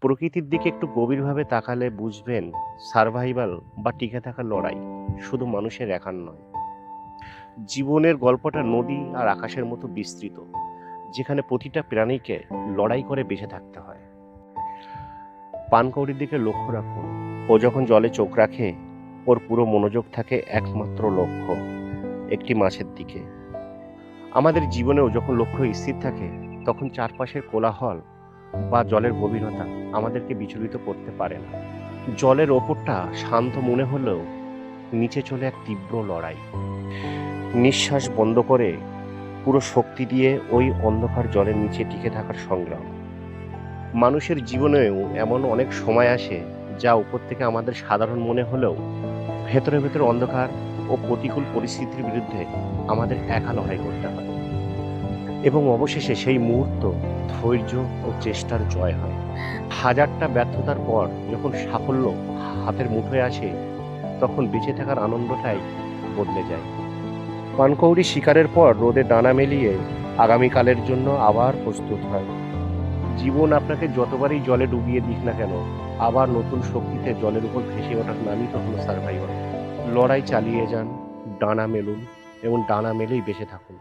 প্রকৃতির দিকে একটু গভীরভাবে তাকালে বুঝবেন সারভাইভাল বা টিকে থাকার লড়াই শুধু মানুষের একার নয়। জীবনের গল্পটা নদী আর আকাশের মতো বিস্তৃত, যেখানে প্রতিটা প্রাণীকে লড়াই করে বেঁচে থাকতে হয়। পানকৌড়ির দিকে লক্ষ্য রাখুন। ও যখন জলে চোখ রাখে, ওর পুরো মনোযোগ থাকে একমাত্র লক্ষ্য, একটি মাছের দিকে। আমাদের জীবনেও যখন লক্ষ্য স্থির থাকে, তখন চারপাশের কোলাহল বা জলের গভীরতা আমাদেরকে বিচলিত করতে পারে না। জলের ওপরটা শান্ত মনে হলেও নিচে চলে এক তীব্র লড়াই। নিঃশ্বাস বন্ধ করে পুরো শক্তি দিয়ে ওই অন্ধকার জলের নিচে টিকে থাকার সংগ্রাম। মানুষের জীবনেও এমন অনেক সময় আসে যা উপর থেকে আমাদের সাধারণ মনে হলেও ভেতরে ভেতরে অন্ধকার ও প্রতিকূল পরিস্থিতির বিরুদ্ধে আমাদের একা লড়াই করতে হয়, এবং অবশেষে সেই মুহূর্ত ধৈর্য ও চেষ্টার জয় হয়। হাজারটা ব্যর্থতার পর যখন সাফল্য হাতের মুঠোয় আসে, তখন বেঁচে থাকার আনন্দটাই বদলে যায়। পানকৌড়ি শিকারের পর রোদে ডানা মেলিয়ে আগামীকালের জন্য আবার প্রস্তুত হয়। জীবন আপনাকে যতবারই জলে ডুবিয়ে দিক না কেন, আবার নতুন শক্তিতে জলের উপর ভেসে ওঠার নামই তো হলো সার্ভাইভাল। লড়াই চালিয়ে যান, ডানা মেলুন এবং ডানা মেলেই বেঁচে থাকুন।